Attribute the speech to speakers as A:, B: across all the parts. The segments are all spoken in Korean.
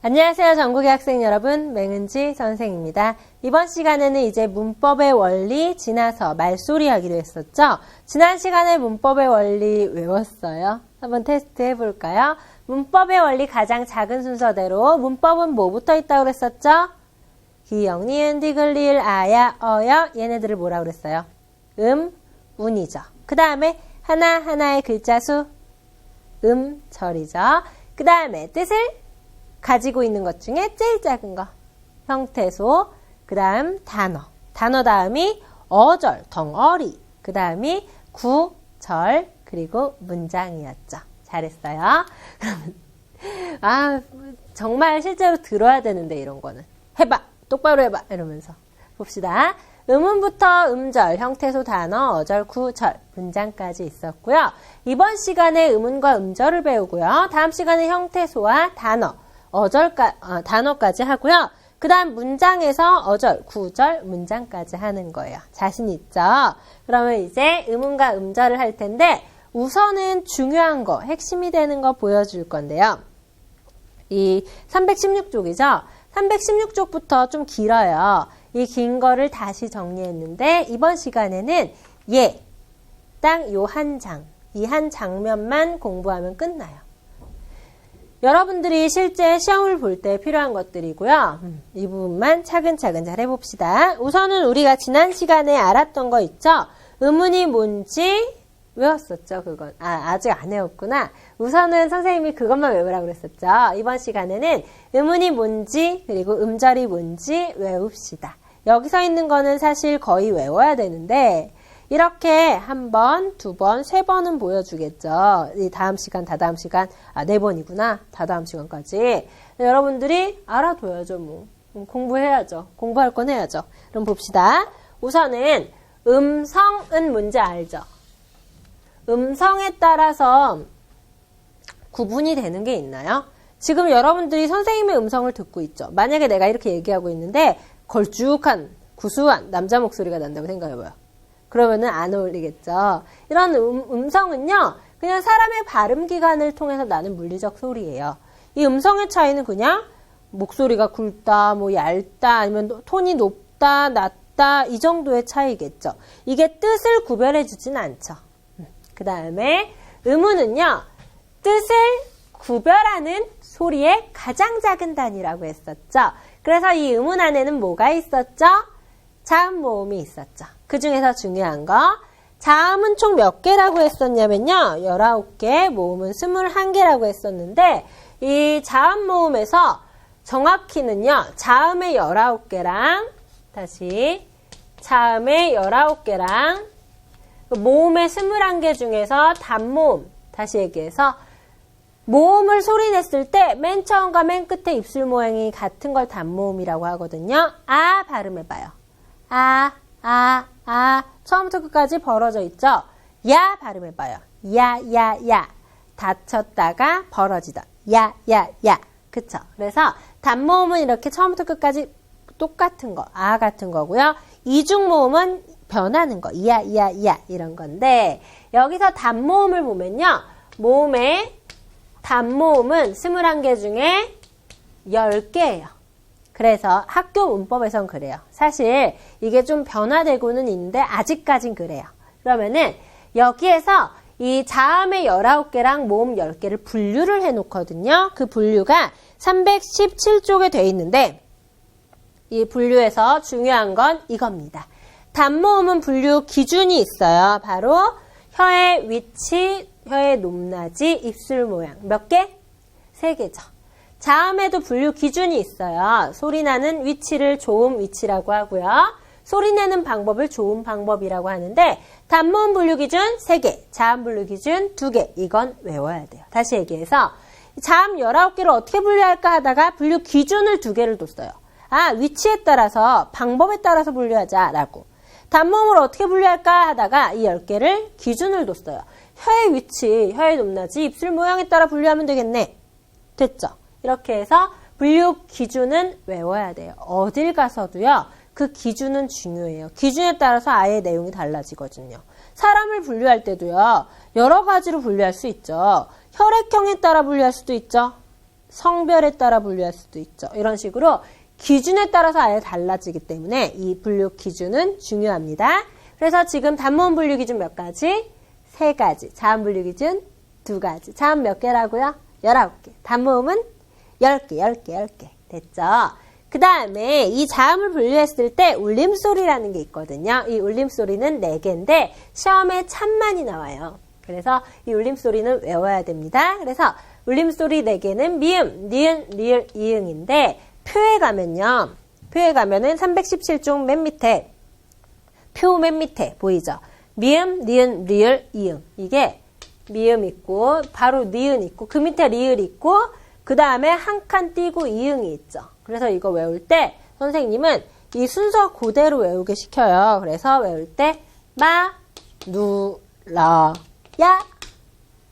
A: 안녕하세요. 전국의 학생 여러분, 맹은지 선생입니다. 이번 시간에는 이제 문법의 원리 지나서 말소리 하기로 했었죠? 지난 시간에 문법의 원리 외웠어요? 한번 테스트 해볼까요? 문법의 원리 가장 작은 순서대로 문법은 뭐부터 있다고 그랬었죠? 기역, 니은, 디귿, 리을, 아야, 어여 얘네들을 뭐라고 그랬어요? 운이죠. 그 다음에 하나하나의 글자 수 절이죠. 그 다음에 뜻을 가지고 있는 것 중에 제일 작은 거 형태소, 그 다음 단어 다음이 어절, 덩어리, 그 다음이 구절, 그리고 문장이었죠. 잘했어요. 정말 실제로 들어야 되는데 이런 거는 해봐, 똑바로 해봐 이러면서 봅시다. 음운부터 음절, 형태소, 단어, 어절, 구절, 문장까지 있었고요. 이번 시간에 음운과 음절을 배우고요. 다음 시간에 형태소와 단어, 단어까지 하고요. 그 다음 문장에서 어절, 구절, 문장까지 하는 거예요. 자신 있죠? 그러면 이제 음운과 음절을 할 텐데 우선은 중요한 거, 핵심이 되는 거 보여줄 건데요. 이 316쪽이죠? 316쪽부터 좀 길어요. 이 긴 거를 다시 정리했는데 이번 시간에는 딱 요 한 장, 이 한 장면만 공부하면 끝나요. 여러분들이 실제 시험을 볼 때 필요한 것들이고요. 이 부분만 차근차근 잘 해봅시다. 우선은 우리가 지난 시간에 알았던 거 있죠? 음운이 뭔지 외웠었죠, 그건. 아직 안 외웠구나. 우선은 선생님이 그것만 외우라고 그랬었죠. 이번 시간에는 음운이 뭔지, 그리고 음절이 뭔지 외웁시다. 여기 서 있는 거는 사실 거의 외워야 되는데, 이렇게 한 번, 두 번, 세 번은 보여주겠죠. 이 다음 시간, 다다음 시간, 네 번이구나. 다다음 시간까지. 여러분들이 알아둬야죠, 뭐. 공부해야죠. 공부할 건 해야죠. 그럼 봅시다. 우선은 음성은 뭔지 알죠? 음성에 따라서 구분이 되는 게 있나요? 지금 여러분들이 선생님의 음성을 듣고 있죠. 만약에 내가 이렇게 얘기하고 있는데 걸쭉한, 구수한 남자 목소리가 난다고 생각해봐요. 그러면은 안 어울리겠죠. 이런 음성은요, 그냥 사람의 발음기관을 통해서 나는 물리적 소리예요. 이 음성의 차이는 그냥 목소리가 굵다, 뭐 얇다, 아니면 톤이 높다, 낮다, 이 정도의 차이겠죠. 이게 뜻을 구별해 주진 않죠. 그 다음에 음운은요, 뜻을 구별하는 소리의 가장 작은 단위라고 했었죠. 그래서 이 음운 안에는 뭐가 있었죠? 자음 모음이 있었죠. 그 중에서 중요한 거, 자음은 총 몇 개라고 했었냐면요, 19개, 모음은 21개라고 했었는데, 이 자음 모음에서 정확히는요, 자음의 19개랑, 다시, 자음의 19개랑, 모음의 21개 중에서 단모음, 다시 얘기해서, 모음을 소리 냈을 때 맨 처음과 맨 끝에 입술 모양이 같은 걸 단모음이라고 하거든요. 아 발음해봐요. 처음부터 끝까지 벌어져 있죠. 야 발음해봐요. 야 닫혔다가 벌어지다. 야 그쵸? 그래서 단모음은 이렇게 처음부터 끝까지 똑같은 거, 같은 거고요. 이중모음은 변하는 거, 야 이런 건데, 여기서 단모음을 보면요, 모음의 단모음은 21개 중에 10개예요. 그래서 학교 문법에선 그래요. 사실 이게 좀 변화되고는 있는데 아직까진 그래요. 그러면은 여기에서 이 자음의 19개랑 모음 10개를 분류를 해놓거든요. 그 분류가 317쪽에 돼 있는데 이 분류에서 중요한 건 이겁니다. 단모음은 분류 기준이 있어요. 바로 혀의 위치, 혀의 높낮이, 입술 모양. 몇 개? 3개죠. 자음에도 분류 기준이 있어요. 소리나는 위치를 조음 위치라고 하고요. 소리내는 방법을 조음 방법이라고 하는데, 단모음 분류 기준 3개, 자음 분류 기준 2개. 이건 외워야 돼요. 다시 얘기해서 자음 19개를 어떻게 분류할까 하다가 분류 기준을 2개를 뒀어요. 위치에 따라서, 방법에 따라서 분류하자라고. 단모음을 어떻게 분류할까 하다가 이 10개를 기준을 뒀어요. 혀의 위치, 혀의 높낮이, 입술 모양에 따라 분류하면 되겠네. 됐죠? 이렇게 해서 분류 기준은 외워야 돼요. 어딜 가서도요, 그 기준은 중요해요. 기준에 따라서 아예 내용이 달라지거든요. 사람을 분류할 때도요, 여러 가지로 분류할 수 있죠. 혈액형에 따라 분류할 수도 있죠. 성별에 따라 분류할 수도 있죠. 이런 식으로 기준에 따라서 아예 달라지기 때문에 이 분류 기준은 중요합니다. 그래서 지금 단모음 분류 기준 몇 가지? 3가지. 자음 분류 기준 2가지. 자음 몇 개라고요? 19개. 단모음은 10개. 됐죠? 그 다음에 이 자음을 분류했을 때 울림소리라는 게 있거든요. 이 울림소리는 4개인데 시험에 참만이 나와요. 그래서 이 울림소리는 외워야 됩니다. 그래서 울림소리 4개는 미음, 니은, 리을, 이응인데 표에 가면은 317종 맨 밑에 표 맨 밑에 보이죠? 미음, 니은, 리을, 이응. 이게 미음 있고 바로 니은 있고 그 밑에 리을 있고 그 다음에 한 칸 띄고 이응이 있죠. 그래서 이거 외울 때 선생님은 이 순서 그대로 외우게 시켜요. 그래서 외울 때 마, 누, 러, 야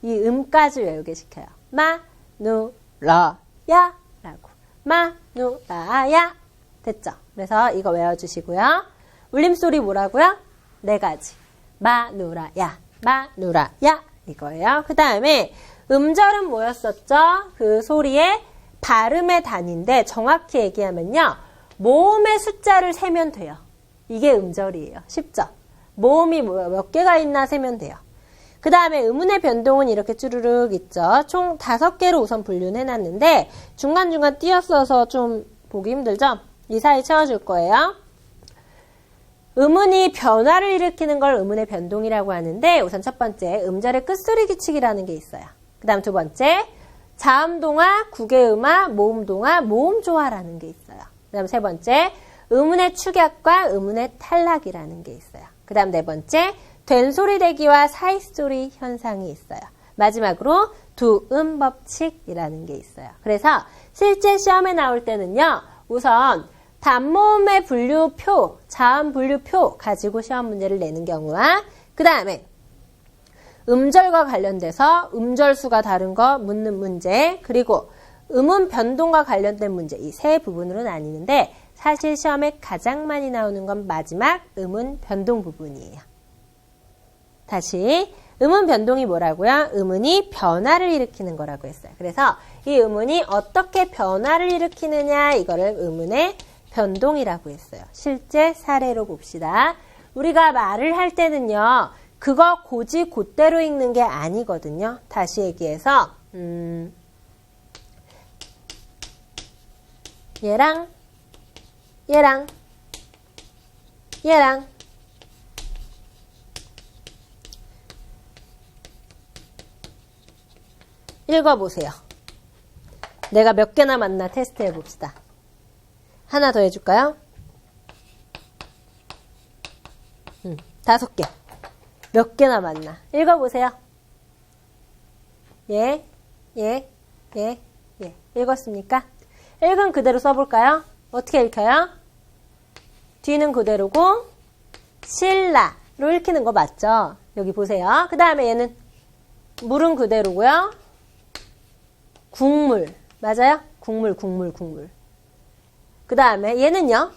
A: 이 음까지 외우게 시켜요. 마, 누, 러, 야 라고 마, 누, 라, 야 됐죠? 그래서 이거 외워주시고요. 울림소리 뭐라고요? 4가지. 마, 누, 라, 야, 마, 누, 라, 야 이거예요. 그 다음에 음절은 뭐였었죠? 그 소리의 발음의 단위인데 정확히 얘기하면요. 모음의 숫자를 세면 돼요. 이게 음절이에요. 쉽죠? 모음이 몇 개가 있나 세면 돼요. 그 다음에 음운의 변동은 이렇게 쭈르륵 있죠. 총 5개로 우선 분류는 해놨는데 중간중간 띄었어서 좀 보기 힘들죠? 이 사이 채워줄 거예요. 음운이 변화를 일으키는 걸 음운의 변동이라고 하는데 우선 첫 번째 음절의 끝소리 규칙이라는 게 있어요. 그 다음 2번째 자음동화, 구개음화, 모음동화, 모음조화라는 게 있어요. 그 다음 3번째 음운의 축약과 음운의 탈락이라는 게 있어요. 그 다음 4번째 된소리 대기와 사이소리 현상이 있어요. 마지막으로 두음법칙이라는 게 있어요. 그래서 실제 시험에 나올 때는요. 우선 단모음의 분류표, 자음 분류표 가지고 시험 문제를 내는 경우와 그 다음에 음절과 관련돼서 음절수가 다른 거 묻는 문제 그리고 음운 변동과 관련된 문제 이 3 부분으로 나뉘는데 사실 시험에 가장 많이 나오는 건 마지막 음운 변동 부분이에요. 다시 음운 변동이 뭐라고요? 음운이 변화를 일으키는 거라고 했어요. 그래서 이 음운이 어떻게 변화를 일으키느냐 이거를 음운의 변동이라고 했어요. 실제 사례로 봅시다. 우리가 말을 할 때는요. 그거 고지 곧대로 읽는 게 아니거든요. 다시 얘기해서 얘랑 읽어보세요. 내가 몇 개나 맞나 테스트 해봅시다. 하나 더 해줄까요? 5개. 몇 개나 맞나? 읽어보세요. 예. 읽었습니까? 읽은 그대로 써볼까요? 어떻게 읽혀요? 뒤는 그대로고 신라로 읽히는 거 맞죠? 여기 보세요. 그 다음에 얘는 물은 그대로고요. 국물. 맞아요? 국물. 그 다음에 얘는요.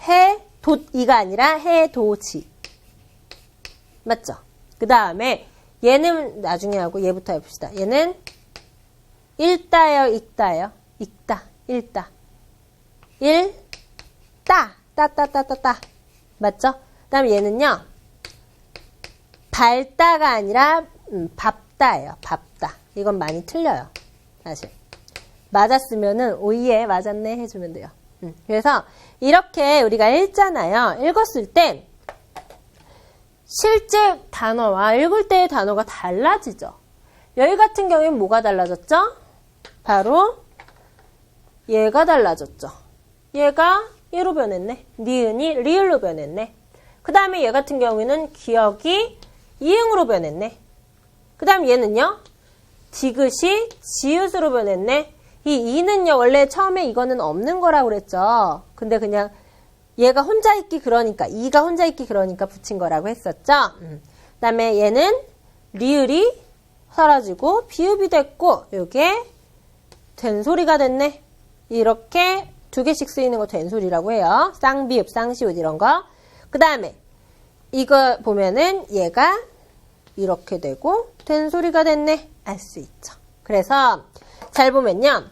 A: 해돋이가 아니라 해도지. 맞죠? 그 다음에 얘는 나중에 하고 얘부터 해봅시다. 얘는 읽다예요, 읽다예요? 읽다, 읽다. 따. 맞죠? 그 다음에 얘는요. 밟다가 아니라 밟다예요, 밟다. 이건 많이 틀려요, 사실. 맞았으면은 오예 맞았네 해주면 돼요. 그래서 이렇게 우리가 읽잖아요. 읽었을 때 실제 단어와 읽을 때의 단어가 달라지죠. 여기 같은 경우에는 뭐가 달라졌죠? 바로 얘가 달라졌죠. 얘가 얘로 변했네. 니은이 리을로 변했네. 그 다음에 얘 같은 경우에는 기억이 이응으로 변했네. 그 다음 얘는요. 디귿이 지읒으로 변했네. 이 이는요. 원래 처음에 이거는 없는 거라고 그랬죠. 근데 그냥 얘가 혼자 있기 그러니까 이가 혼자 있기 그러니까 붙인 거라고 했었죠. 그 다음에 얘는 리을이 사라지고 비읍이 됐고 요게 된소리가 됐네. 이렇게 2개씩 쓰이는 거 된소리라고 해요. 쌍비읍, 쌍시옷 이런 거. 그 다음에 이거 보면은 얘가 이렇게 되고 된소리가 됐네. 알 수 있죠. 그래서 잘 보면요.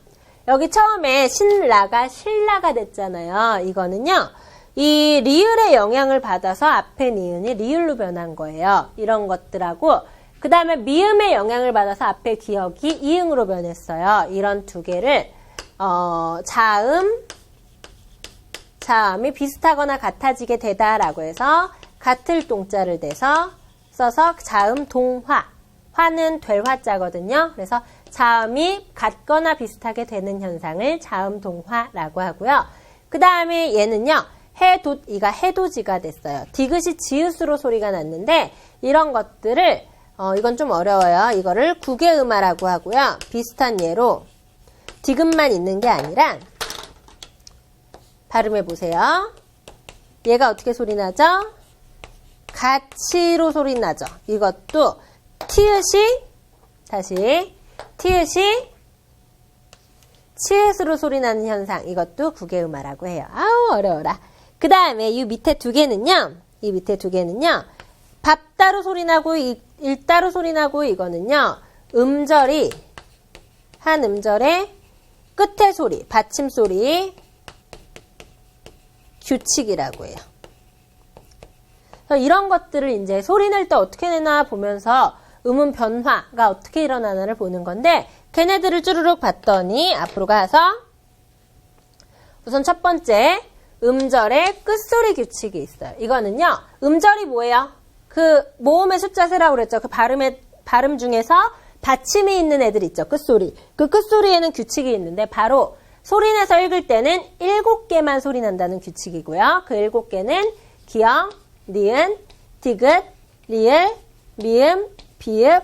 A: 여기 처음에 신라가 신라가 됐잖아요. 이거는요. 이 리을의 영향을 받아서 앞에 니은이 리을로 변한 거예요. 이런 것들하고 그 다음에 미음의 영향을 받아서 앞에 기역이 이응으로 변했어요. 이런 두 개를 자음이 비슷하거나 같아지게 되다라고 해서 같을 동자를 대서 써서 자음 동화. 화는 될 화자거든요. 그래서 자음이 같거나 비슷하게 되는 현상을 자음 동화라고 하고요. 그 다음에 얘는요. 이가 해도지가 됐어요. 디귿이 지읒으로 소리가 났는데 이런 것들을 이건 좀 어려워요. 이거를 구개음화라고 하고요. 비슷한 예로 디귿만 있는 게 아니라 발음해 보세요. 얘가 어떻게 소리 나죠? 같이로 소리 나죠. 이것도 티읕이 다시 티읕이 치읓으로 소리 나는 현상. 이것도 구개음화라고 해요. 아우 어려워라. 그 다음에 이 밑에 두 개는요. 밥 따로 소리 나고 일 따로 소리 나고 이거는요. 음절이 한 음절의 끝에 소리, 받침 소리 규칙이라고 해요. 그래서 이런 것들을 이제 소리 낼 때 어떻게 내나 보면서 음운 변화가 어떻게 일어나나를 보는 건데 걔네들을 쭈르륵 봤더니 앞으로 가서 우선 첫 번째 음절의 끝소리 규칙이 있어요. 이거는요. 음절이 뭐예요? 그 모음의 숫자 세라고 그랬죠. 그 발음 중에서 받침이 있는 애들 있죠. 끝소리. 그 끝소리에는 규칙이 있는데 바로 소리 내서 읽을 때는 7개만 소리 난다는 규칙이고요. 그 7개는 기역, 니은, 디귿, 리을, 미음, 비읍,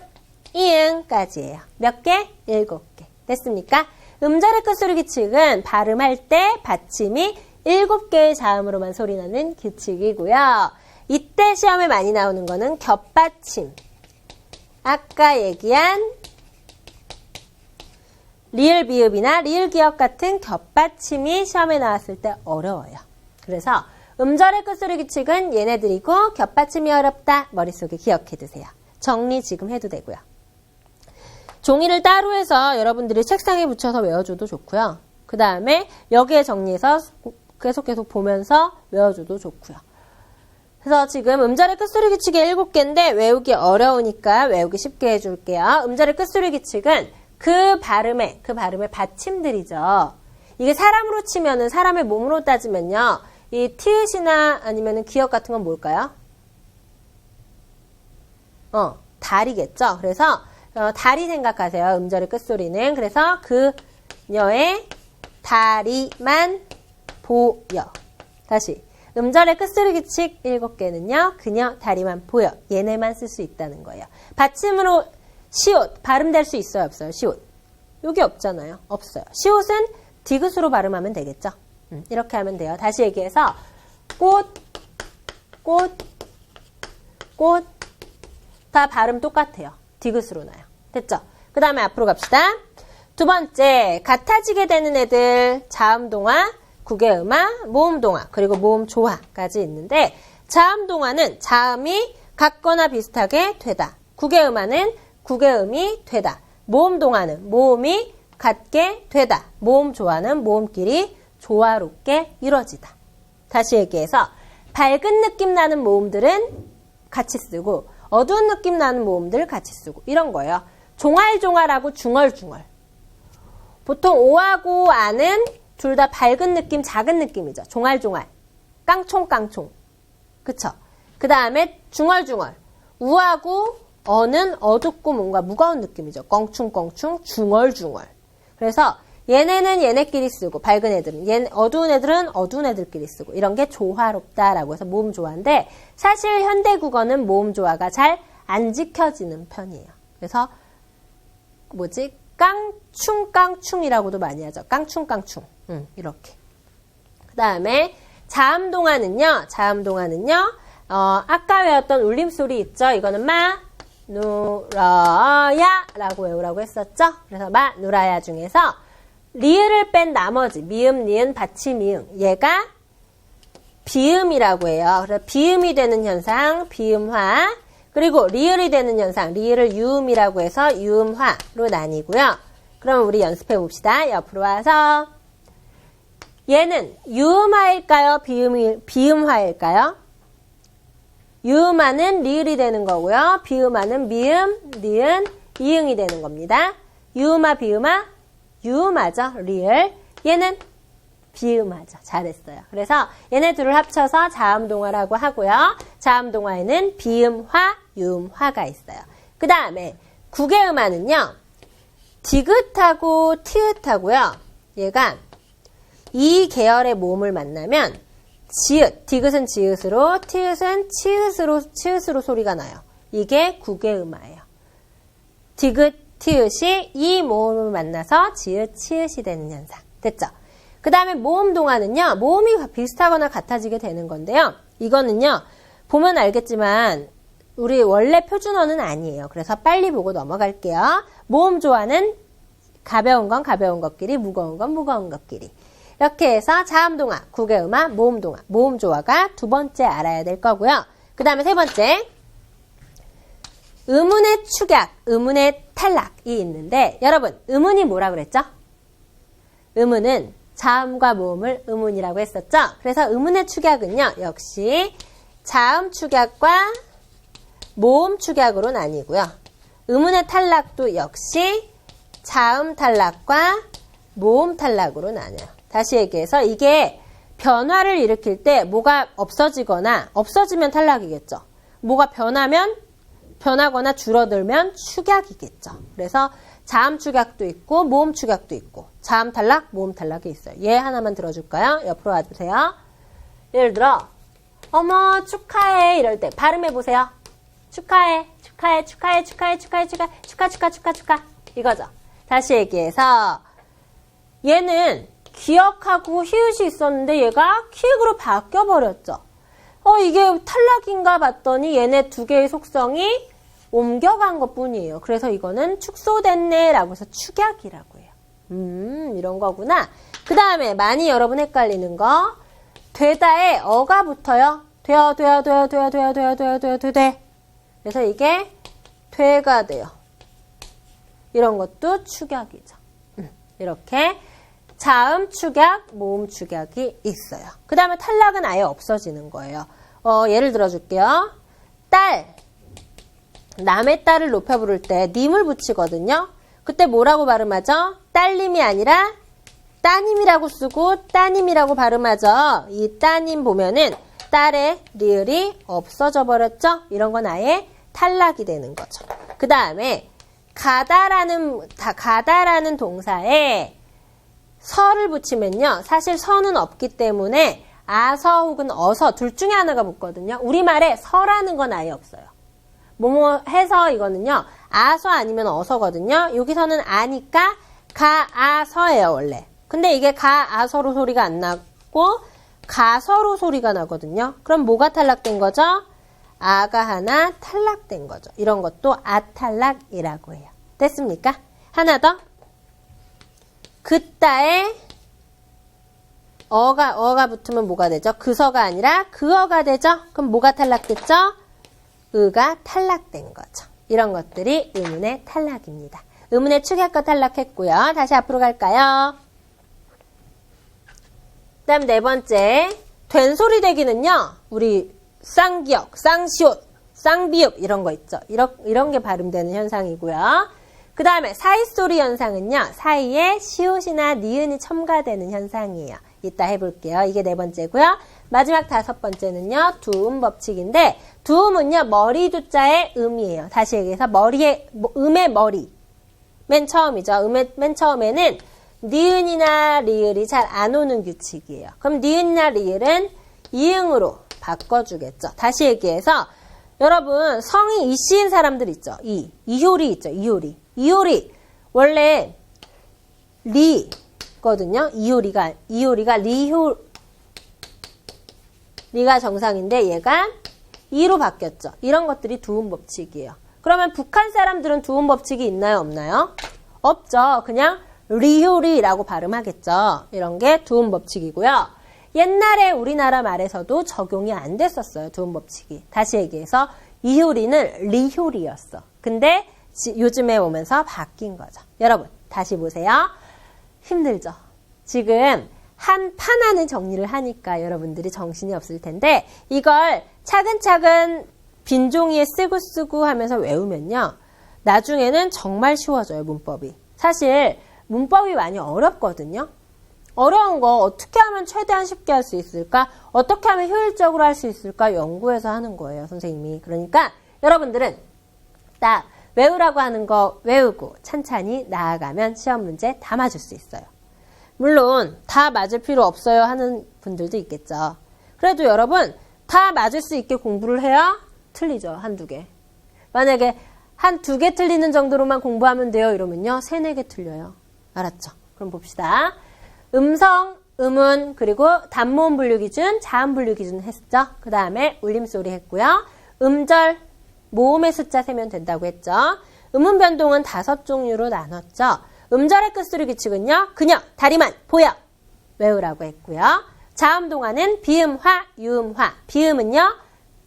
A: 이응까지예요. 몇 개? 7개. 됐습니까? 음절의 끝소리 규칙은 발음할 때 받침이 7개의 자음으로만 소리 나는 규칙이고요. 이때 시험에 많이 나오는 거는 겹받침. 아까 얘기한 리을 비읍이나 리을 기역 같은 겹받침이 시험에 나왔을 때 어려워요. 그래서 음절의 끝소리 규칙은 얘네들이고 겹받침이 어렵다. 머릿속에 기억해 두세요. 정리 지금 해도 되고요. 종이를 따로 해서 여러분들이 책상에 붙여서 외워줘도 좋고요. 그 다음에 여기에 정리해서 계속 보면서 외워줘도 좋고요. 그래서 지금 음절의 끝소리 규칙이 7개인데 외우기 어려우니까 외우기 쉽게 해줄게요. 음절의 끝소리 규칙은 그 발음의 받침들이죠. 이게 사람으로 치면은 사람의 몸으로 따지면요. 이 티읕이나 아니면은 기역 같은 건 뭘까요? 다리겠죠. 그래서 다리 생각하세요. 음절의 끝소리는. 그래서 그녀의 다리만 보여. 다시 음절의 끝소리 규칙 7개는요. 그녀 다리만 보여. 얘네만 쓸 수 있다는 거예요. 받침으로 시옷 발음될 수 있어요? 없어요? 시옷. 여기 없잖아요. 없어요. 시옷은 디귿으로 발음하면 되겠죠. 이렇게 하면 돼요. 다시 얘기해서 꽃 다 발음 똑같아요. 디귿으로 나요. 됐죠? 그 다음에 앞으로 갑시다. 두 번째, 같아지게 되는 애들 자음동화, 구개음화, 모음동화, 그리고 모음조화까지 있는데 자음동화는 자음이 같거나 비슷하게 되다. 구개음화는 구개음이 되다. 모음동화는 모음이 같게 되다. 모음조화는 모음끼리 조화롭게 이루어지다. 다시 얘기해서 밝은 느낌 나는 모음들은 같이 쓰고 어두운 느낌 나는 모음들 같이 쓰고 이런 거예요. 종알종알하고 중얼중얼. 보통 오하고 아는 둘 다 밝은 느낌, 작은 느낌이죠. 종알종알. 깡총깡총. 그쵸? 그 다음에 중얼중얼. 우하고 어는 어둡고 뭔가 무거운 느낌이죠. 껑충껑충, 중얼중얼. 그래서 얘네는 얘네끼리 쓰고 밝은 애들은 어두운 애들은 어두운 애들끼리 쓰고 이런 게 조화롭다라고 해서 모음조화인데 사실 현대국어는 모음조화가 잘 안 지켜지는 편이에요. 그래서 깡충깡충이라고도 많이 하죠. 깡충깡충. 이렇게. 그 다음에 자음동화는요. 아까 외웠던 울림소리 있죠. 이거는 마, 누러야 라고 외우라고 했었죠. 그래서 마, 누라야 중에서 리을을 뺀 나머지 미음, 니은, 받침, 이응 얘가 비음이라고 해요. 그래서 비음이 되는 현상 비음화 그리고 리을이 되는 현상 리을을 유음이라고 해서 유음화로 나뉘고요. 그럼 우리 연습해 봅시다. 옆으로 와서. 얘는 유음화일까요? 비음화일까요? 유음화는 리을이 되는 거고요. 비음화는 미음, 니은, 이응이 되는 겁니다. 유음화, 비음화, 유음화죠. 리을. 얘는 비음화죠. 잘했어요. 그래서 얘네 둘을 합쳐서 자음동화라고 하고요. 자음동화에는 비음화, 유음화가 있어요. 그 다음에 국외음화는요. 디귿하고 티읕하고요. 얘가 이 계열의 모음을 만나면 지읒, 디귿은 지읒으로, 티읕은 치읒으로 소리가 나요. 이게 국외음화예요. 디귿, 티읕이 이 모음을 만나서 지읒, 치읒이 되는 현상. 됐죠? 그 다음에 모음동화는요. 모음이 비슷하거나 같아지게 되는 건데요. 이거는요. 보면 알겠지만 우리 원래 표준어는 아니에요. 그래서 빨리 보고 넘어갈게요. 모음 조화는 가벼운 건 가벼운 것끼리, 무거운 건 무거운 것끼리. 이렇게 해서 자음동화, 국외음화, 모음동화, 모음 조화가 두 번째 알아야 될 거고요. 그 다음에 세 번째, 음운의 축약, 음운의 탈락이 있는데 여러분, 음운이 뭐라 그랬죠? 음운은 자음과 모음을 음운이라고 했었죠? 그래서 음운의 축약은요, 역시 자음 축약과 모음 축약으로 나뉘고요. 음운의 탈락도 역시 자음 탈락과 모음 탈락으로 나뉘어요. 다시 얘기해서 이게 변화를 일으킬 때 뭐가 없어지거나 없어지면 탈락이겠죠. 뭐가 변하거나 줄어들면 축약이겠죠. 그래서 자음 축약도 있고 모음 축약도 있고 자음 탈락, 모음 탈락이 있어요. 얘 하나만 들어줄까요? 옆으로 와주세요. 예를 들어 어머 축하해 이럴 때 발음해보세요. 축하해 축하 이거죠. 다시 얘기해서 얘는 기억하고 히읗이 있었는데 얘가 키읔으로 바뀌어버렸죠. 이게 탈락인가 봤더니 얘네 두 개의 속성이 옮겨간 것 뿐이에요. 그래서 이거는 축소됐네 라고 해서 축약이라고 해요. 이런 거구나. 그 다음에 많이 여러분 헷갈리는 거 되다에 어가 붙어요. 돼. 그래서 이게 되가 돼요. 이런 것도 축약이죠. 이렇게 자음 축약, 모음 축약이 있어요. 그 다음에 탈락은 아예 없어지는 거예요. 예를 들어줄게요. 딸, 남의 딸을 높여 부를 때 님을 붙이거든요. 그때 뭐라고 발음하죠? 딸님이 아니라 따님이라고 쓰고 따님이라고 발음하죠. 이 따님 보면은 딸의 리을이 없어져 버렸죠? 이런 건 아예 탈락이 되는 거죠. 그 다음에 가다라는 동사에 서를 붙이면요. 사실 서는 없기 때문에 아서 혹은 어서 둘 중에 하나가 붙거든요. 우리말에 서라는 건 아예 없어요. 뭐뭐 해서 이거는요. 아서 아니면 어서거든요. 여기서는 아니까 가아서예요. 원래. 근데 이게 가아서로 소리가 안 나고 가서로 소리가 나거든요. 그럼 뭐가 탈락된 거죠? 아가 하나 탈락된 거죠. 이런 것도 아탈락이라고 해요. 됐습니까? 하나 더. 그따에 어가 붙으면 뭐가 되죠? 그서가 아니라 그어가 되죠? 그럼 뭐가 탈락됐죠? 의가 탈락된 거죠. 이런 것들이 음운의 탈락입니다. 음운의 축약과 탈락했고요. 다시 앞으로 갈까요? 그 다음 네 번째, 된소리 대기는요. 우리 쌍기역, 쌍시옷, 쌍비읍 이런 거 있죠. 이런 게 발음되는 현상이고요. 그 다음에 사이소리 현상은요. 사이에 시옷이나 니은이 첨가되는 현상이에요. 이따 해볼게요. 이게 네 번째고요. 마지막 다섯 번째는요. 두음 법칙인데 두음은요. 머리 두자의 음이에요. 다시 얘기해서 음의 머리. 맨 처음이죠. 맨 처음에는 니은이나 리을이 잘 안 오는 규칙이에요. 그럼 니은이나 리을은 이응으로 바꿔주겠죠. 다시 얘기해서 여러분 성이 이씨인 사람들 있죠. 이효리 있죠. 이효리 원래 리거든요. 이효리가 리가 정상인데 얘가 이로 바뀌었죠. 이런 것들이 두음 법칙이에요. 그러면 북한 사람들은 두음 법칙이 있나요? 없나요? 없죠. 그냥 리효리라고 발음하겠죠. 이런 게 두음 법칙이고요. 옛날에 우리나라 말에서도 적용이 안 됐었어요. 두음 법칙이. 다시 얘기해서 이효리는 리효리였어. 근데 요즘에 오면서 바뀐 거죠. 여러분 다시 보세요. 힘들죠? 지금 한 판 안에 정리를 하니까 여러분들이 정신이 없을 텐데 이걸 차근차근 빈 종이에 쓰고 하면서 외우면요. 나중에는 정말 쉬워져요, 문법이. 사실 문법이 많이 어렵거든요. 어려운 거 어떻게 하면 최대한 쉽게 할 수 있을까? 어떻게 하면 효율적으로 할 수 있을까? 연구해서 하는 거예요, 선생님이. 그러니까 여러분들은 딱 외우라고 하는 거 외우고 찬찬히 나아가면 시험 문제 다 맞을 수 있어요. 물론 다 맞을 필요 없어요 하는 분들도 있겠죠. 그래도 여러분 다 맞을 수 있게 공부를 해야 틀리죠. 한두 개. 만약에 한 두 개 틀리는 정도로만 공부하면 돼요 이러면요. 3, 4개 틀려요. 알았죠? 그럼 봅시다. 음성, 음운, 그리고 단모음 분류 기준, 자음 분류 기준 했죠? 그 다음에 울림소리 했고요. 음절, 모음의 숫자 세면 된다고 했죠? 음운 변동은 5종류로 나눴죠? 음절의 끝소리 규칙은요. 그녀, 다리만, 보여 외우라고 했고요. 자음 동화는 비음화, 유음화. 비음은요.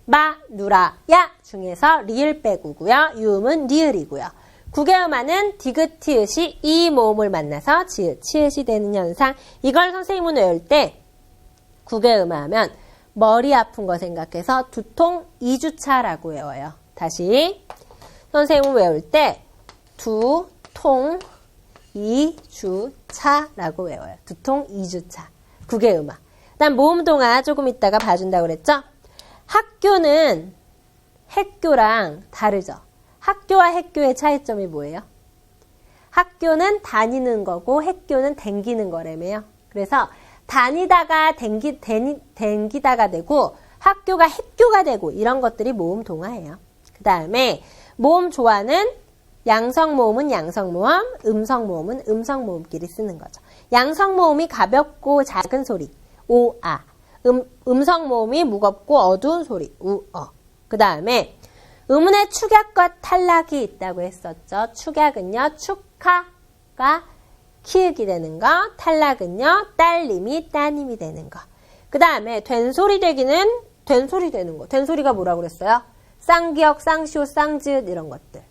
A: 마, 누라, 야 중에서 리을 빼고고요. 유음은 리을이고요. 국외음화는 디귿, 티읕이 이 모음을 만나서 지읒, 치읒이 되는 현상. 이걸 선생님은 외울 때 국외음화하면 머리 아픈 거 생각해서 두통 2주차라고 외워요. 다시 선생님은 외울 때 두통 2주차라고 외워요. 두통 2주차. 국외음화. 그다음 모음동화 조금 이따가 봐준다고 그랬죠? 학교는 학교랑 다르죠. 학교와 학교의 차이점이 뭐예요? 학교는 다니는 거고 학교는 댕기는 거라며요. 그래서 다니다가 댕기다가 되고 학교가 학교가 되고 이런 것들이 모음 동화예요. 그 다음에 모음 조화는 양성모음은 양성모음, 음성모음은 음성모음끼리 쓰는 거죠. 양성모음이 가볍고 작은 소리, 오, 아. 음성모음이 무겁고 어두운 소리, 우, 어. 그 다음에 음운에 축약과 탈락이 있다고 했었죠. 축약은요, 축하가 키읔이 되는 거, 탈락은요, 딸님이 따님이 되는 거. 그 다음에 된소리 되기는 된소리 되는 거. 된소리가 뭐라고 그랬어요? 쌍기역, 쌍시옷, 쌍지읒 이런 것들.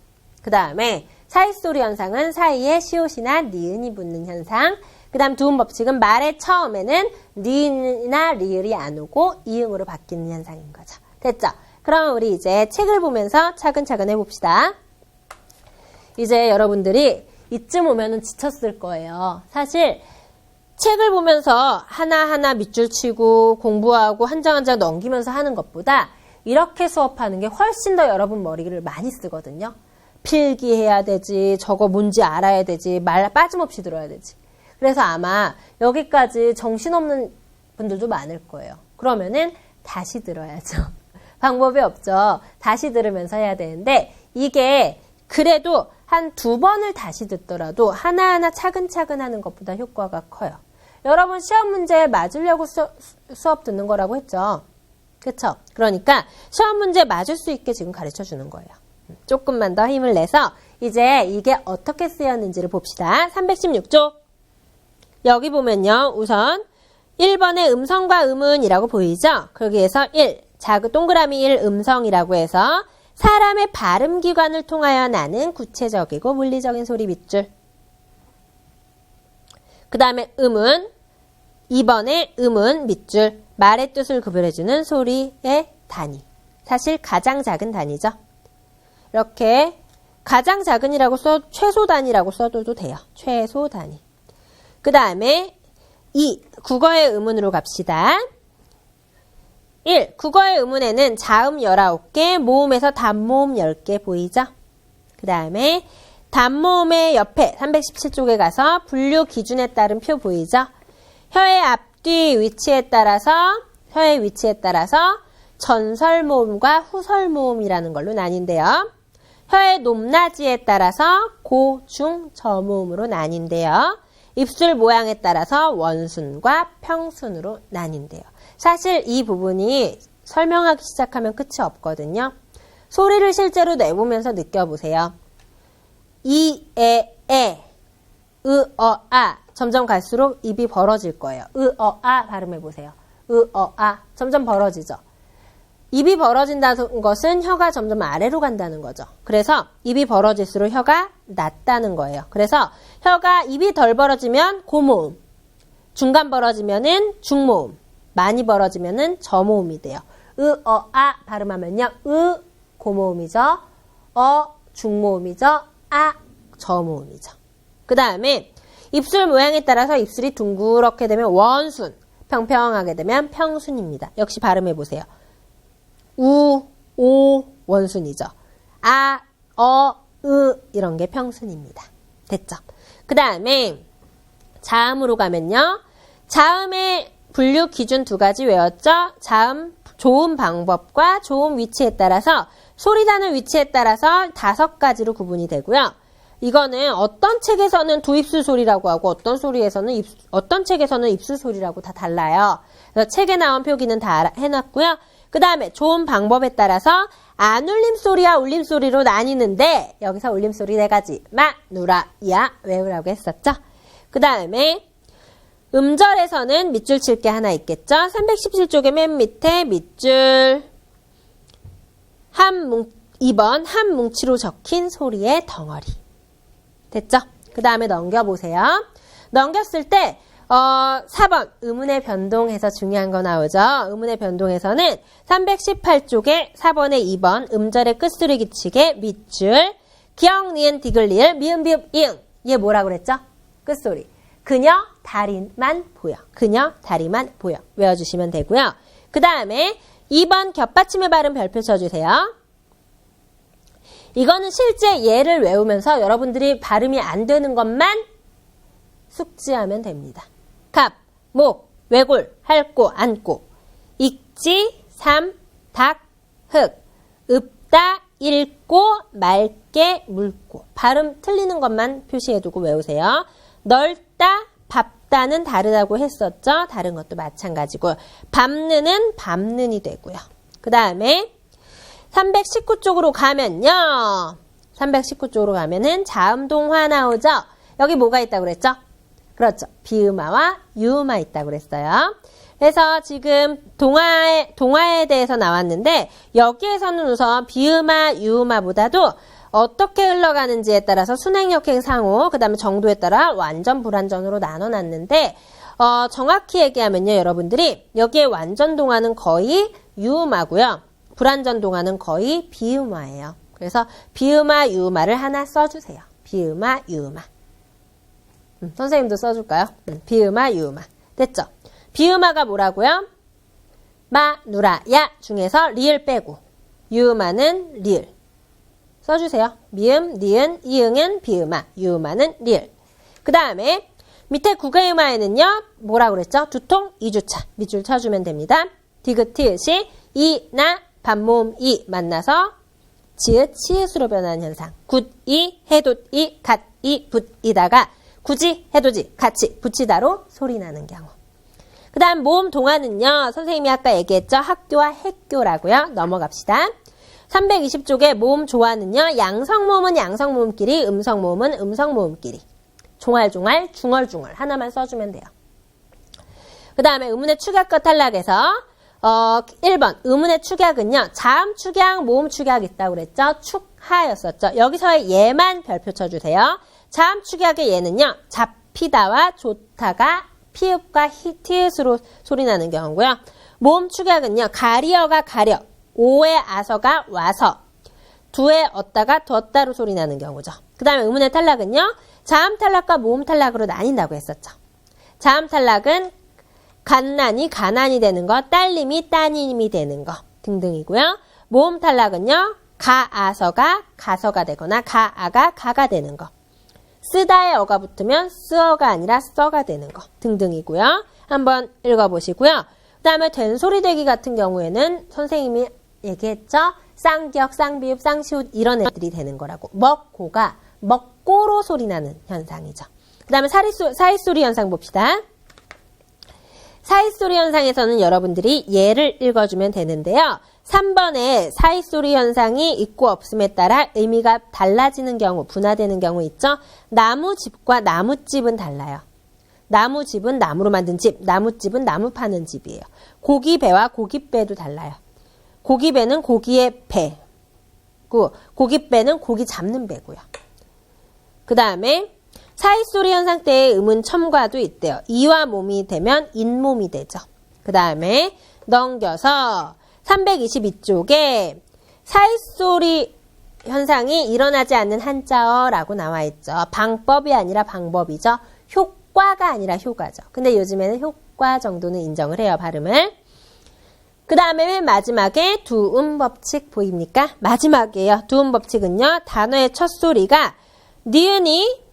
A: 그 다음에 사이소리 현상은 사이에 시옷이나 니은이 붙는 현상. 그 다음 두음 법칙은 말의 처음에는 니은이나 리을이 안 오고 이응으로 바뀌는 현상인 거죠. 됐죠? 그러면 우리 이제 책을 보면서 차근차근 해봅시다. 이제 여러분들이 이쯤 오면은 지쳤을 거예요. 사실 책을 보면서 하나하나 밑줄 치고 공부하고 한 장 한 장 넘기면서 하는 것보다 이렇게 수업하는 게 훨씬 더 여러분 머리를 많이 쓰거든요. 필기해야 되지, 저거 뭔지 알아야 되지, 말 빠짐없이 들어야 되지. 그래서 아마 여기까지 정신없는 분들도 많을 거예요. 그러면은 다시 들어야죠. 방법이 없죠. 다시 들으면서 해야 되는데 이게 그래도 한 2번을 다시 듣더라도 하나하나 차근차근 하는 것보다 효과가 커요. 여러분 시험 문제 맞으려고 수업 듣는 거라고 했죠. 그쵸? 그러니까 시험 문제 맞을 수 있게 지금 가르쳐 주는 거예요. 조금만 더 힘을 내서 이제 이게 어떻게 쓰였는지를 봅시다. 316쪽. 여기 보면요. 우선 1번에 음성과 음운이라고 보이죠? 거기에서 1, 작은 동그라미 1 음성이라고 해서 사람의 발음기관을 통하여 나는 구체적이고 물리적인 소리 밑줄. 그 다음에 음은 2번에 음은 밑줄. 말의 뜻을 구별해주는 소리의 단위. 사실 가장 작은 단위죠. 이렇게 가장 작은이라고 최소 단위라고 써도 돼요. 최소 단위. 그 다음에 2. 국어의 음운으로 갑시다. 1. 국어의 음운에는 자음 19개, 모음에서 단모음 10개 보이죠? 그 다음에 단모음의 옆에 317쪽에 가서 분류 기준에 따른 표 보이죠? 혀의 앞뒤 위치에 따라서 혀의 위치에 따라서 전설모음과 후설모음이라는 걸로 나뉜대요. 혀의 높낮이에 따라서 고, 중, 저모음으로 나뉜대요. 입술 모양에 따라서 원순과 평순으로 나뉜대요. 사실 이 부분이 설명하기 시작하면 끝이 없거든요. 소리를 실제로 내보면서 느껴보세요. 이, 에, 으, 어, 아. 점점 갈수록 입이 벌어질 거예요. 으, 어, 아 발음해보세요. 으, 어, 아. 점점 벌어지죠. 입이 벌어진다는 것은 혀가 점점 아래로 간다는 거죠. 그래서 입이 벌어질수록 혀가 낮다는 거예요. 그래서 혀가 입이 덜 벌어지면 고모음, 중간 벌어지면은 중모음, 많이 벌어지면은 저모음이 돼요. 아 발음하면요. 고모음이죠. 중모음이죠. 저모음이죠. 그 다음에 입술 모양에 따라서 입술이 둥그렇게 되면 원순, 평평하게 되면 평순입니다. 역시 발음해보세요. 오, 원순이죠. 이런 게 평순입니다. 됐죠? 그 다음에 자음으로 가면요. 자음의 분류 기준 2가지 외웠죠? 자음 좋은 방법과 좋은 위치에 따라서 소리 나는 위치에 따라서 5가지로 구분이 되고요. 이거는 어떤 책에서는 도입술 소리라고 하고 어떤 책에서는 입술 소리라고 다 달라요. 그래서 책에 나온 표기는 다 해놨고요. 그 다음에 좋은 방법에 따라서 안 울림 소리와 울림 소리로 나뉘는데 여기서 울림 소리 4가지 마, 누라, 야 외우라고 했었죠. 그 다음에 음절에서는 밑줄 칠 게 하나 있겠죠. 317쪽의 맨 밑에 밑줄 2번 한 뭉치로 적힌 소리의 덩어리. 됐죠? 그 다음에 넘겨보세요. 넘겼을 때 4번 음운의 변동에서 중요한 거 나오죠. 음운의 변동에서는 318쪽에 4번에 2번 음절의 끝소리 기치게 밑줄 기역, 니은, 디귿, 리을, 미음, 비읍, 이응. 얘 뭐라고 그랬죠? 끝소리. 그녀 다리만 보여. 그녀 다리만 보여. 외워주시면 되고요. 그 다음에 2번 겹받침의 발음 별표 쳐주세요. 이거는 실제 예를 외우면서 여러분들이 발음이 안 되는 것만 숙지하면 됩니다. 갑, 목, 외골, 할고, 앉고, 익지, 삼, 닭, 흙, 읍다, 읽고, 맑게, 물고. 발음 틀리는 것만 표시해두고 외우세요. 넓다, 밟다는 다르다고 했었죠. 다른 것도 마찬가지고 밟는은 밟는이 되고요. 그 다음에 319쪽으로 가면요. 319쪽으로 가면은 자음동화 나오죠. 여기 뭐가 있다고 그랬죠? 그렇죠. 비음화와 유음화 있다고 그랬어요. 그래서 지금 동화에 대해서 나왔는데 여기에서는 우선 비음화, 유음화보다도 어떻게 흘러가는지에 따라서 순행역행 상호, 그 다음에 정도에 따라 완전 불완전으로 나눠놨는데 정확히 얘기하면요. 여러분들이 여기에 완전 동화는 거의 유음화고요. 불완전 동화는 거의 비음화예요. 그래서 비음화, 유음화를 하나 써주세요. 비음화, 유음화. 선생님도 써줄까요? 비음화, 유음화. 됐죠? 비음화가 뭐라고요? 마, 누라, 야 중에서 리을 빼고 유음화는 리을. 써주세요. 미음, 니은, 이응은 비음화, 유음화는 리을. 그 다음에 밑에 국어음화에는요. 뭐라고 그랬죠? 두통, 이주차. 밑줄 쳐주면 됩니다. 디귿, 티읕이 이, 나, 반모음, 이 만나서 지읒, 치읒으로 변하는 현상. 굿이, 해돋이, 갓이, 붓이다가 굳이, 해돋이, 같이 붙이다로 소리 나는 경우. 그 다음 모음 동화는요. 선생님이 아까 얘기했죠. 학교와 핵교라고요. 넘어갑시다. 320쪽에 모음 조화는요. 양성모음은 양성모음끼리, 음성모음은 음성모음끼리. 종알종알, 중얼중얼 하나만 써주면 돼요. 그 다음에 음운의 축약과 탈락에서 1번 음운의 축약은요. 자음 축약, 모음 축약 있다고 그랬죠. 축하였었죠. 여기서의 예만 별표 쳐주세요. 자음 축약의 예는요. 잡히다와 좋다가 피읍과 티읕으로 소리 나는 경우고요. 모음 축약은요. 가리어가 가려, 오에 아서가 와서, 두에 얻다가 뒀다로 소리 나는 경우죠. 그 다음에 음운의 탈락은요. 자음 탈락과 모음 탈락으로 나뉜다고 했었죠. 자음 탈락은 갓난이 가난이 되는 거, 딸님이 따님이 되는 거 등등이고요. 모음 탈락은요. 가아서가 가서가 되거나 가아가 가가 되는 거. 쓰다에 어가 붙으면 쓰어가 아니라 써가 되는 거 등등이고요. 한번 읽어보시고요. 그 다음에 된소리 되기 같은 경우에는 선생님이 얘기했죠. 쌍기역, 쌍비읍, 쌍시옷 이런 애들이 되는 거라고. 먹고가 먹고로 소리 나는 현상이죠. 그 다음에 사이소리 현상 봅시다. 사이소리 현상에서는 여러분들이 예를 읽어주면 되는데요. 3번에 사이소리 현상이 있고 없음에 따라 의미가 달라지는 경우, 분화되는 경우 있죠. 나무집과 나무집은 달라요. 나무집은 나무로 만든 집, 나무집은 나무 파는 집이에요. 고기배와 고깃배도 달라요. 고기배는 고기의 배. 고깃배는 고기 잡는 배고요. 그 다음에 사이소리 현상 때의 음은 첨과도 있대요. 이와 몸이 되면 잇몸이 되죠. 그 다음에 넘겨서 322쪽에 사이소리 현상이 일어나지 않는 한자어라고 나와 있죠. 방법이 아니라 방법이죠. 효과가 아니라 효과죠. 근데 요즘에는 효과 정도는 인정을 해요, 발음을. 그 다음에 맨 마지막에 두음 법칙 보입니까? 마지막이에요. 두음 법칙은요, 단어의 첫 소리가 니은이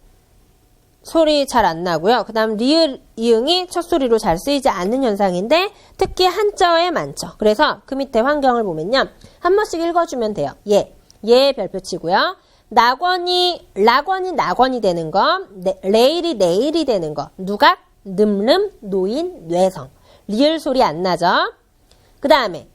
A: 소리 잘 안 나고요. 그 다음 리을, 이응이 첫 소리로 잘 쓰이지 않는 현상인데 특히 한자어에 많죠. 그래서 그 밑에 환경을 보면요, 한 번씩 읽어주면 돼요. 예 별표치고요. 낙원이 낙원이 되는 거, 레일이 내일이 되는 거, 누각, 늠름, 노인, 뇌성. 리을 소리 안 나죠? 그 다음에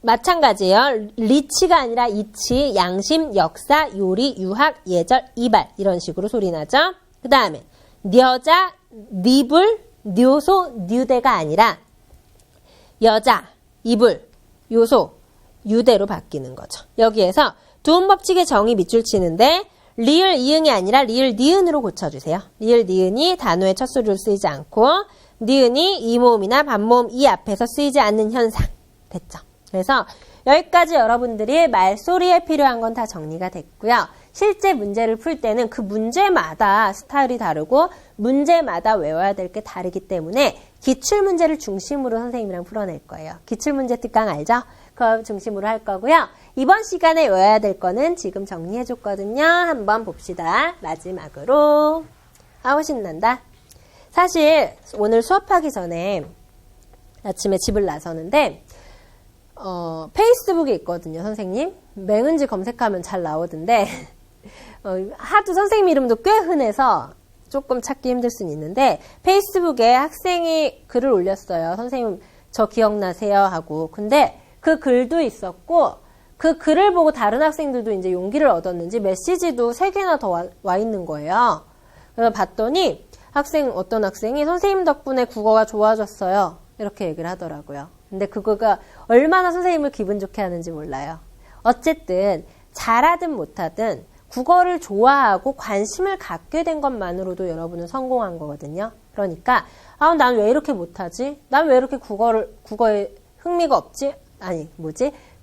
A: 마찬가지예요. 리치가 아니라 이치, 양심, 역사, 요리, 유학, 예절, 이발 이런 식으로 소리 나죠? 그 다음에 여자, 니불, 뇨소, 뉴대가 아니라 여자, 이불, 요소, 유대로 바뀌는 거죠. 여기에서 두음 법칙의 정의 밑줄 치는데 리을 이응이 아니라 리을 니은으로 고쳐주세요. 리을 니은이 단어의 첫 소리로 쓰이지 않고 니은이 이모음이나 반모음 이 앞에서 쓰이지 않는 현상. 됐죠? 그래서 여기까지 여러분들이 말소리에 필요한 건 다 정리가 됐고요. 실제 문제를 풀 때는 그 문제마다 스타일이 다르고 문제마다 외워야 될 게 다르기 때문에 기출문제를 중심으로 선생님이랑 풀어낼 거예요. 기출문제 특강 알죠? 그거 중심으로 할 거고요. 이번 시간에 외워야 될 거는 지금 정리해줬거든요. 한번 봅시다. 마지막으로. 아우 신난다. 사실 오늘 수업하기 전에 아침에 집을 나서는데 페이스북에 있거든요, 선생님. 맹은지 검색하면 잘 나오던데 하도 선생님 이름도 꽤 흔해서 조금 찾기 힘들 수는 있는데 페이스북에 학생이 글을 올렸어요. 선생님 저 기억나세요? 하고. 근데 그 글도 있었고 그 글을 보고 다른 학생들도 이제 용기를 얻었는지 메시지도 3개나 더 와 있는 거예요. 그래서 봤더니 어떤 학생이 선생님 덕분에 국어가 좋아졌어요. 이렇게 얘기를 하더라고요. 근데 그거가 얼마나 선생님을 기분 좋게 하는지 몰라요. 어쨌든 잘하든 못하든 국어를 좋아하고 관심을 갖게 된 것만으로도 여러분은 성공한 거거든요. 그러니까 난 왜 이렇게 못하지? 난 왜 이렇게 국어에 흥미가 없지?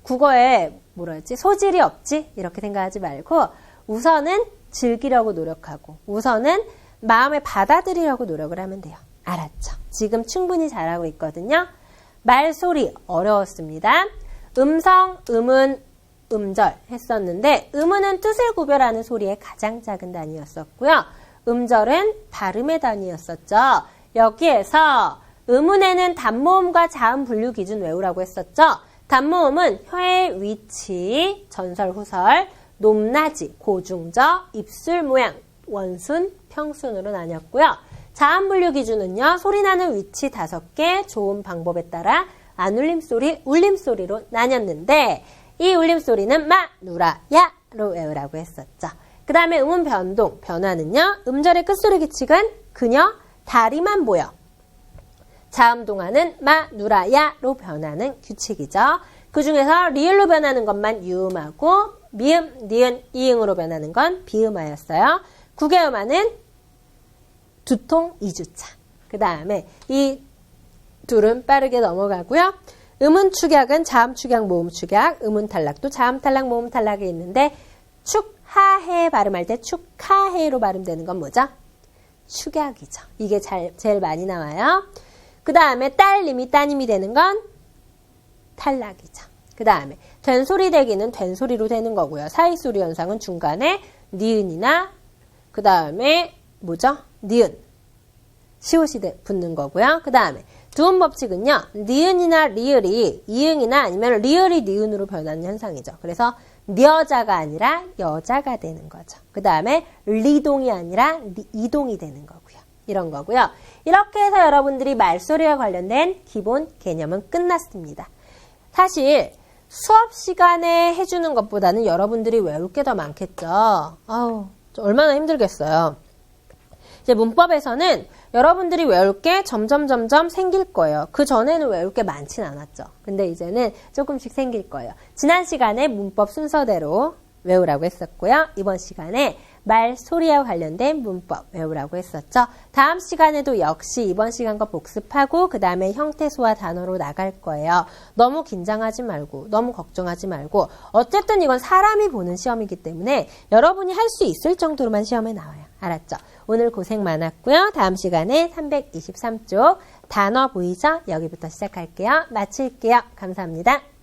A: 국어에 소질이 없지? 이렇게 생각하지 말고 우선은 즐기려고 노력하고 우선은 마음에 받아들이려고 노력을 하면 돼요. 알았죠? 지금 충분히 잘하고 있거든요. 말소리 어려웠습니다. 음성, 음은, 음절 했었는데 음은은 뜻을 구별하는 소리의 가장 작은 단위였었고요. 음절은 발음의 단위였었죠. 여기에서 음운에는 단모음과 자음 분류 기준 외우라고 했었죠. 단모음은 혀의 위치, 전설, 후설, 높낮이, 고중저, 입술 모양, 원순, 평순으로 나뉘었고요. 자음 분류 기준은요, 소리나는 위치 5개, 좋은 방법에 따라 안울림소리, 울림소리로 나뉘었는데 이 울림소리는 마, 누라, 야로 외우라고 했었죠. 그 다음에 음운 변동, 변화는요, 음절의 끝소리 규칙은 그녀, 다리만 보여. 자음 동화는 마, 누라, 야로 변하는 규칙이죠. 그 중에서 리을로 변하는 것만 유음하고 미음, 니은, 이응으로 변하는 건 비음하였어요. 국외음화는 두통 2주차. 그 다음에 이 둘은 빠르게 넘어가고요. 음운 축약은 자음 축약, 모음 축약, 음운 탈락도 자음 탈락, 모음 탈락이 있는데 축하해 발음할 때 축하해로 발음되는 건 뭐죠? 축약이죠. 이게 제일 많이 나와요. 그 다음에 딸님이 따님이 되는 건 탈락이죠. 그 다음에 된소리 되기는 된소리로 되는 거고요. 사이소리 현상은 중간에 니은이나 그 다음에 뭐죠? 니은, 시옷이 붙는 거고요. 그 다음에 두음 법칙은요, 니은이나 리을이 이응이나 아니면 리을이 니은으로 변하는 현상이죠. 그래서 여자가 아니라 여자가 되는 거죠. 그 다음에 리동이 아니라 이동이 되는 거고요. 이런 거고요. 이렇게 해서 여러분들이 말소리와 관련된 기본 개념은 끝났습니다. 사실 수업 시간에 해주는 것보다는 여러분들이 외울 게 더 많겠죠. 얼마나 힘들겠어요. 이제 문법에서는 여러분들이 외울 게 점점 생길 거예요. 그 전에는 외울 게 많진 않았죠. 근데 이제는 조금씩 생길 거예요. 지난 시간에 문법 순서대로 외우라고 했었고요. 이번 시간에 말, 소리와 관련된 문법 외우라고 했었죠. 다음 시간에도 역시 이번 시간과 복습하고 그 다음에 형태소와 단어로 나갈 거예요. 너무 긴장하지 말고 너무 걱정하지 말고 어쨌든 이건 사람이 보는 시험이기 때문에 여러분이 할 수 있을 정도로만 시험에 나와요. 알았죠? 오늘 고생 많았고요. 다음 시간에 323쪽 단어 보이죠? 여기부터 시작할게요. 마칠게요. 감사합니다.